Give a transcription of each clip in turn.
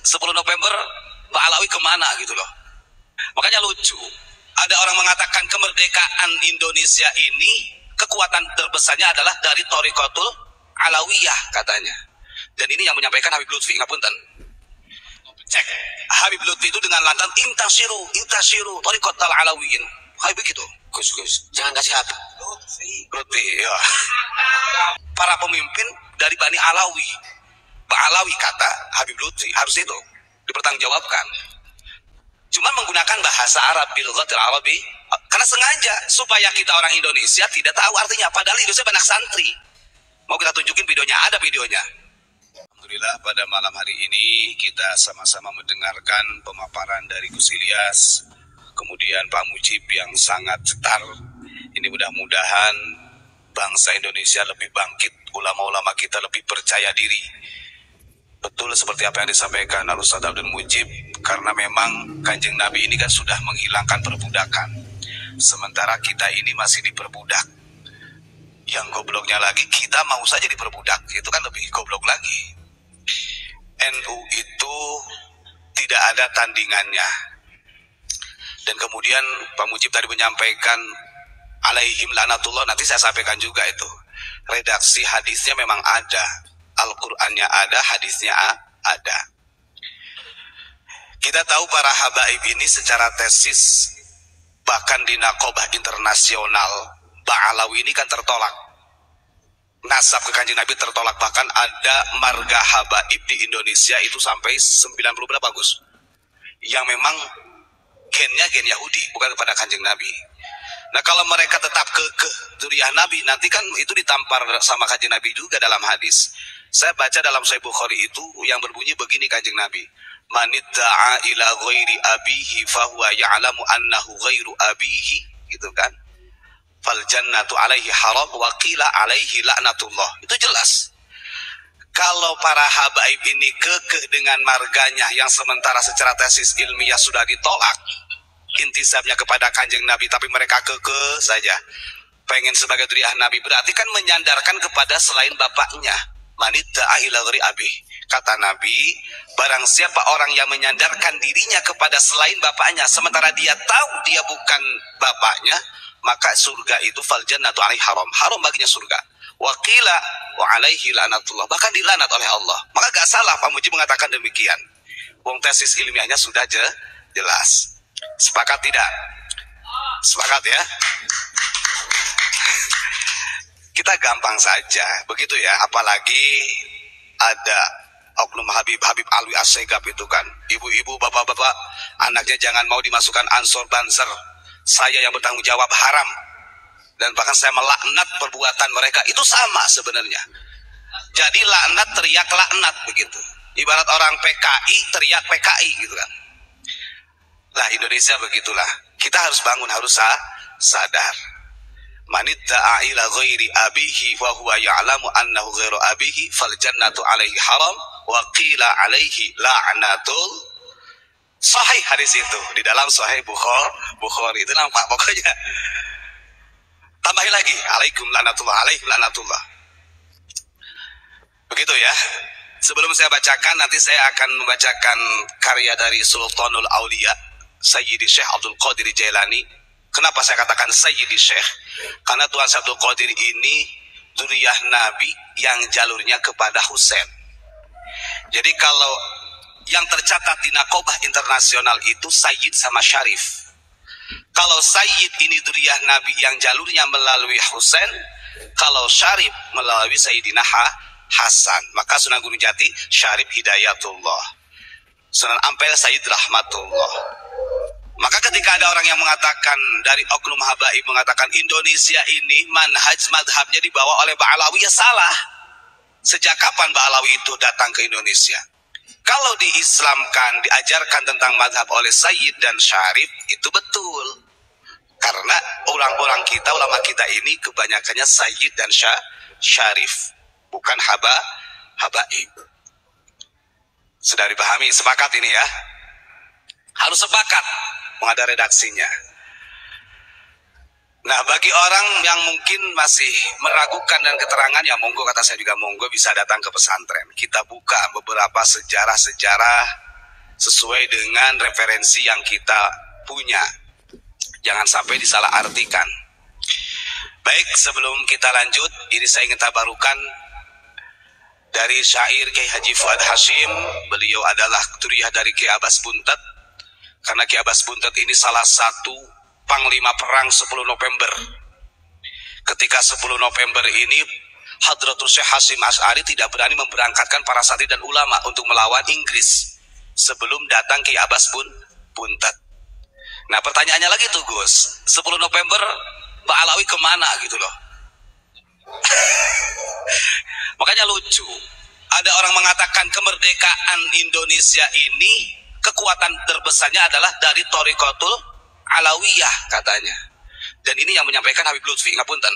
10 November Pak Alawi kemana gitu loh. Makanya lucu, ada orang mengatakan kemerdekaan Indonesia ini kekuatan terbesarnya adalah dari Thorikotul Alawiyah katanya. Dan ini yang menyampaikan Habib Lutfi, ngapunten. Cek, Habib Lutfi itu dengan lantang intasiru Thorikotul Alawiyin. Kayak begitu. Gus, jangan kasih apa. Lutfi, ya. Para pemimpin dari Bani Alawi. Pak Alawi kata Habib Lutfi, harus itu dipertanggungjawabkan. Cuma menggunakan bahasa Arab, bilghatil Arabi, karena sengaja supaya kita orang Indonesia tidak tahu artinya. Padahal Indonesia banyak santri. Mau kita tunjukin videonya, ada videonya. Alhamdulillah pada malam hari ini kita sama-sama mendengarkan pemaparan dari Gus Ilyas, kemudian Pak Mujib yang sangat cetar. Ini mudah-mudahan bangsa Indonesia lebih bangkit, ulama-ulama kita lebih percaya diri. Betul seperti apa yang disampaikan Al-Ustaz Abdul Mujib, karena memang Kanjeng Nabi ini kan sudah menghilangkan perbudakan, sementara kita ini masih diperbudak. Yang gobloknya lagi, kita mau saja diperbudak, itu kan lebih goblok lagi. NU itu tidak ada tandingannya. Dan kemudian Pak Mujib tadi menyampaikan alaihim lanatullah, nanti saya sampaikan juga itu. Redaksi hadisnya memang ada, Al-Qur'annya ada, hadisnya ada. Kita tahu para habaib ini secara tesis, bahkan di Naqobah internasional, Ba'alawi ini kan tertolak. Nasab ke Kanjeng Nabi tertolak. Bahkan ada marga habaib di Indonesia itu sampai 90 berapa Gus? Yang memang gennya gen Yahudi, bukan kepada Kanjeng Nabi. Nah kalau mereka tetap ke dzurriyyah Nabi, nanti kan itu ditampar sama Kanjeng Nabi juga dalam hadis. Saya baca dalam Sahih Bukhari itu yang berbunyi begini Kanjeng Nabi. Manidda'a ila ghairi abihi fahuwa ya'lamu annahu ghairu abihi, gitu kan. Fal jannatu alaihi haram wa qila alaihi la'natullah. Itu jelas. Kalau para habaib ini kekeh dengan marganya yang sementara secara tesis ilmiah sudah ditolak, intisabnya kepada Kanjeng Nabi, tapi mereka kekeh saja pengen sebagai dzurriyyah Nabi, berarti kan menyandarkan kepada selain bapaknya. Manidda'a ila ghairi abihi. Kata Nabi, barang siapa orang yang menyandarkan dirinya kepada selain bapaknya, sementara dia tahu dia bukan bapaknya, maka surga itu fal jannatu alaihi haram, haram baginya surga. Wa qila wa alaihi la'natullah, bahkan dilanat oleh Allah. Maka gak salah Pak Mujib mengatakan demikian. Wong tesis ilmiahnya sudah jelas. Sepakat tidak? Sepakat ya? Kita gampang saja, begitu ya. Apalagi ada oknum Habib Alwi Assegaf itu kan, ibu-ibu, bapak-bapak, anaknya jangan mau dimasukkan Ansor Banser. Saya yang bertanggung jawab haram. Dan bahkan saya melaknat perbuatan mereka. Itu sama sebenarnya. Jadi laknat teriak laknat begitu. Ibarat orang PKI teriak PKI gitu kan. Lah Indonesia begitulah. Kita harus bangun, harus sadar. Manidda'a ila ghairi abihi wa huwa ya'lamu annahu ghairu abihi fal jannatu alaihi haram wa qila alaihi la'natul. Sahih hadis itu di dalam Sahih Bukhari itu nampak pokoknya. Tambahin lagi, alaikum la'natullah, alaihim la'natullah. Begitu ya. Sebelum saya bacakan, nanti saya akan membacakan karya dari Sultanul Aulia, Sayyidi Syekh Abdul Qadir Jailani. Kenapa saya katakan Sayyidi Syekh? Karena Tuan Abdul Qadir ini dzurriyyah Nabi yang jalurnya kepada Husain. Jadi kalau yang tercatat di Naqobah internasional itu Sayyid sama Syarif. Kalau Sayyid ini dzurriyyah Nabi yang jalurnya melalui Husain, kalau Syarif melalui Sayyidina Hasan, maka Sunan Gunung Jati Syarif Hidayatullah, Sunan Ampel Sayyid Rahmatullah. Maka ketika ada orang yang mengatakan dari oknum habaib mengatakan Indonesia ini madhabnya dibawa oleh Ba'alawi, ya salah. Sejak kapan Ba'alawi itu datang ke Indonesia? Kalau diislamkan, diajarkan tentang madhab oleh Sayyid dan Syarif, itu betul. Karena orang-orang kita, ulama kita ini kebanyakannya Sayyid dan Syarif, bukan habaib. Sudah dipahami? Sepakat ini ya? Harus sepakat. Ada redaksinya. Nah, bagi orang yang mungkin masih meragukan dan keterangan, ya monggo, kata saya juga monggo bisa datang ke pesantren. Kita buka beberapa sejarah-sejarah sesuai dengan referensi yang kita punya. Jangan sampai disalahartikan. Baik, sebelum kita lanjut, ini saya ingin tabarukan dari syair Kiai Haji Fuad Hashim. Beliau adalah keturunan dari Kiai Abbas Buntet. Karena Kiai Abbas Buntet ini salah satu panglima perang 10 November. Ketika 10 November ini, Hadratul Syekh Hasyim Asy'ari tidak berani memberangkatkan para santri dan ulama untuk melawan Inggris sebelum datang Kiai Abbas Buntet. Nah, pertanyaannya lagi tuh Gus, 10 November Mbak Alawi kemana gitu loh. Makanya lucu, ada orang mengatakan kemerdekaan Indonesia ini kekuatan terbesarnya adalah dari Thariqatul Alawiyah katanya. Dan ini yang menyampaikan Habib Lutfi, ngapunten.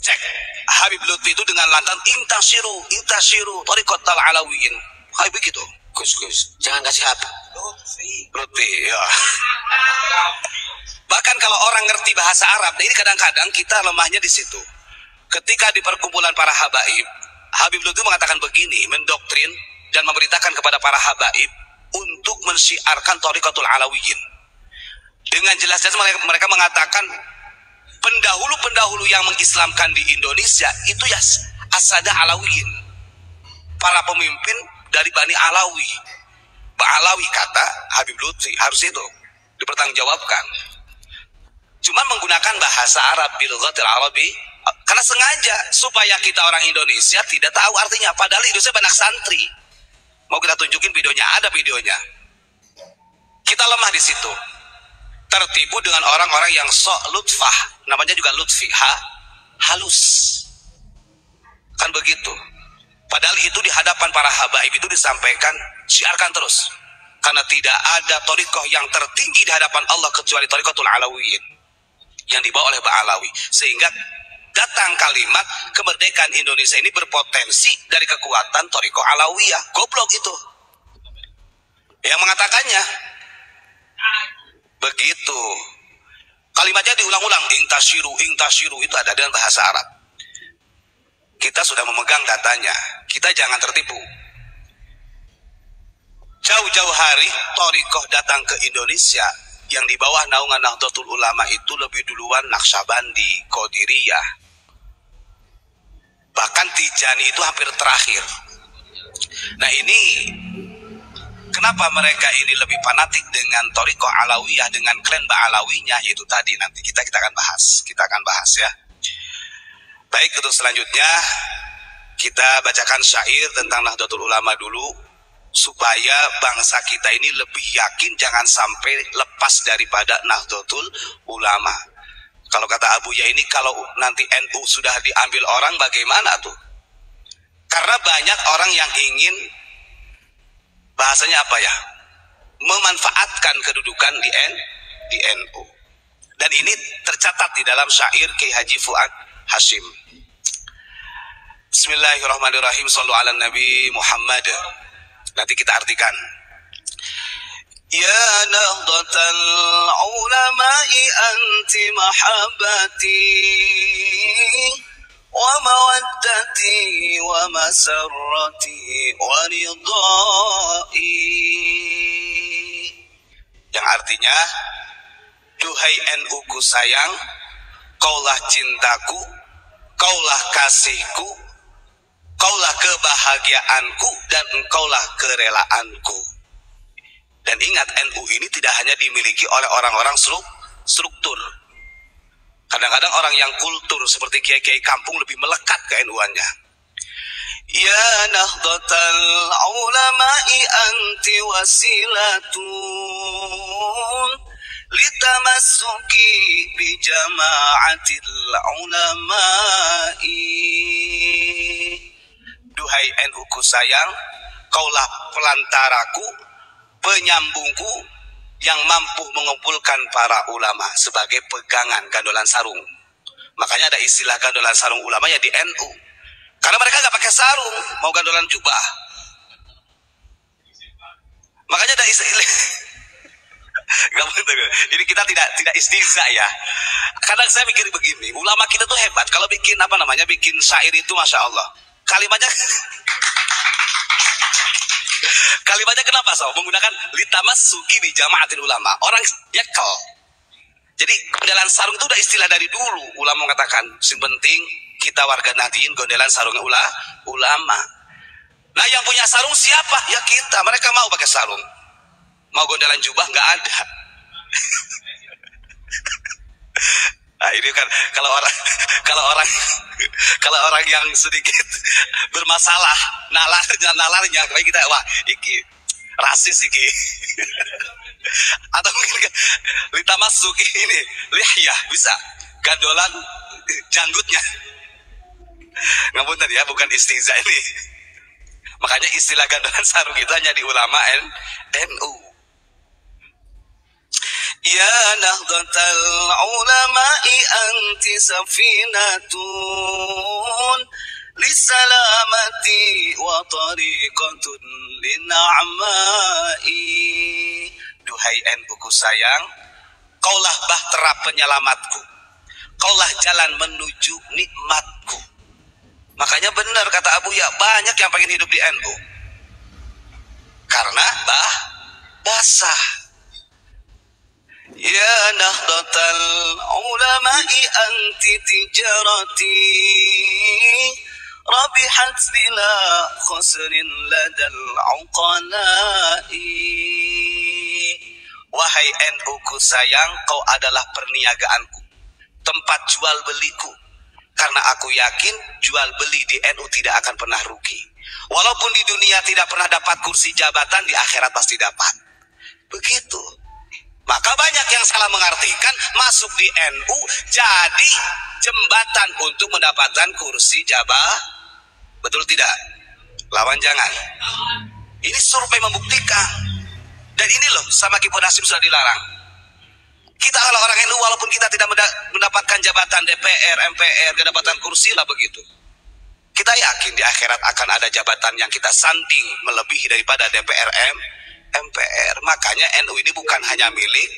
Cek, Habib Lutfi itu dengan lantang intasiru Thariqatul Alawiyin. Habib begitu. Gus, jangan kasih hati. Lutfi, ya. Bahkan kalau orang ngerti bahasa Arab, ini kadang-kadang kita lemahnya di situ. Ketika di perkumpulan para habaib, Habib Lutfi mengatakan begini, mendoktrin dan memerintahkan kepada para habaib untuk mensyiarkan Thariqatul Alawiyin. Dengan jelas-jelas mereka mengatakan pendahulu-pendahulu yang mengislamkan di Indonesia itu ya Asada Alawiyin, para pemimpin dari Bani Alawi. Pak Alawi kata Habib Lutfi, harus itu dipertanggungjawabkan. Cuma menggunakan bahasa Arab bil ghatil Arabi karena sengaja supaya kita orang Indonesia tidak tahu artinya, padahal Indonesia banyak santri. Mau kita tunjukin videonya, ada videonya. Kita lemah di situ. Tertipu dengan orang-orang yang sok lutfah, namanya juga lutfi, halus. Kan begitu. Padahal itu di hadapan para habaib itu disampaikan, syiarkan terus. Karena tidak ada thariqah yang tertinggi di hadapan Allah kecuali Thariqatul Alawiyin yang dibawa oleh Ba'alawi. Sehingga datang kalimat kemerdekaan Indonesia ini berpotensi dari kekuatan Thariqah Alawiyah. Goblok itu yang mengatakannya. Begitu. Kalimatnya diulang-ulang, ingtashiru itu ada dengan bahasa Arab. Kita sudah memegang datanya, kita jangan tertipu. Jauh-jauh hari thariqah datang ke Indonesia yang di bawah naungan Nahdlatul Ulama itu lebih duluan Naqsyabandi, Qadiriyah. Bahkan Tijani itu hampir terakhir. Nah, ini kenapa mereka ini lebih fanatik dengan Thariqah Alawiyah, dengan klan Ba'alawinya, yaitu tadi nanti kita akan bahas ya. Baik, untuk selanjutnya kita bacakan syair tentang Nahdlatul Ulama dulu supaya bangsa kita ini lebih yakin jangan sampai lepas daripada Nahdlatul Ulama. Kalau kata Abu Ya ini, kalau nanti NU sudah diambil orang bagaimana tuh? Karena banyak orang yang ingin, bahasanya apa ya, memanfaatkan kedudukan di NU. Dan ini tercatat di dalam syair Kiai Haji Fuad Hashim. Bismillahirrahmanirrahim. Shallu ala Nabi Muhammad. Nanti kita artikan. Ya nahdlatal ulama'i anti mahabbati wa mawaddati wa masarrati wa ridai. Yang artinya, duhai NU ku sayang, kaulah cintaku, kaulah kasihku, kaulah kebahagiaanku, dan engkaulah kerelaanku. Dan ingat, NU ini tidak hanya dimiliki oleh orang-orang struktur. Kadang-kadang orang yang kultur seperti kiai-kiai kampung lebih melekat ke NU-annya. Ya nahdlatal ulama'i anti wasilatun litamassuki bi jama'atil ulama'i. Duhai NU ku sayang, kaulah pelantaraku, penyambungku yang mampu mengumpulkan para ulama sebagai pegangan gandolan sarung. Makanya ada istilah gandolan sarung ulama ya di NU. Karena mereka gak pakai sarung, mau gandolan jubah. Makanya ada istilah. Ini kita tidak istihza ya. Kadang saya mikir begini, ulama kita tuh hebat. Kalau bikin bikin syair itu masya Allah. Kalimatnya kenapa so? Menggunakan litamassuki bi jama'atil ulama. Orang nyekel. Jadi gondelan sarung itu udah istilah dari dulu. Ulama mengatakan, yang penting kita warga Nahdien gondelan sarungnya ulama. Nah yang punya sarung siapa? Ya kita. Mereka mau pakai sarung. Mau gondelan jubah nggak ada. Nah ini kan kalau orang yang sedikit bermasalah nalarnya kayak kita wah iki rasis iki. Atau mungkin litamassuki ini lihyah bisa gandolan janggutnya. Ngapunten ya, bukan istihza ini. Makanya istilah gandolan sarung itu hanya di ulama NU. Ya nahdlatal ulama'i anti safinatun lisalamati wa tariqatun lin'amai. Duhai NU ku sayang, kaulah bahtera penyelamatku, kaulah jalan menuju nikmatku. Makanya benar kata Abu Ya, banyak yang pengen hidup di NU karena basah. Ya nahdlatal ulama'i anti tijarati rabihat bila khusrin ladal uqala'i. Wahai NU ku sayang, kau adalah perniagaanku, tempat jual beliku. Karena aku yakin jual beli di NU tidak akan pernah rugi. Walaupun di dunia tidak pernah dapat kursi jabatan, di akhirat pasti dapat. Begitu. Maka banyak yang salah mengartikan masuk di NU jadi jembatan untuk mendapatkan kursi jabatan. Betul tidak? Lawan jangan. Ini survei membuktikan. Dan ini loh, sama Kipod Hasim sudah dilarang. Kita kalau orang NU walaupun kita tidak mendapatkan jabatan DPR, MPR, kedapatan kursi lah begitu. Kita yakin di akhirat akan ada jabatan yang kita sanding melebihi daripada DPR, MPR. Makanya NU ini bukan hanya milik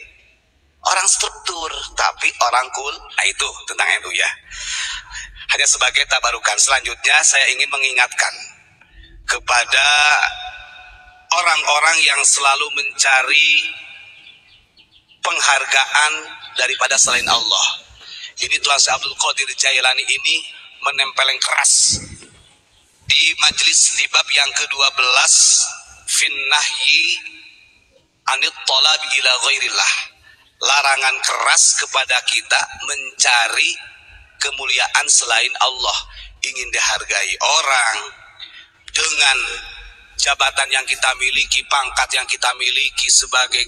orang struktur, tapi orang kul. Nah itu tentang NU ya. Hanya sebagai tabarukan. Selanjutnya saya ingin mengingatkan kepada orang-orang yang selalu mencari penghargaan daripada selain Allah. Ini Tuan Syekh Abdul Qadir Jailani ini menempel yang keras di majelis di bab yang ke-12 finnahyi anit talabi ila ghairillah. Larangan keras kepada kita mencari kemuliaan selain Allah, ingin dihargai orang dengan jabatan yang kita miliki, pangkat yang kita miliki sebagai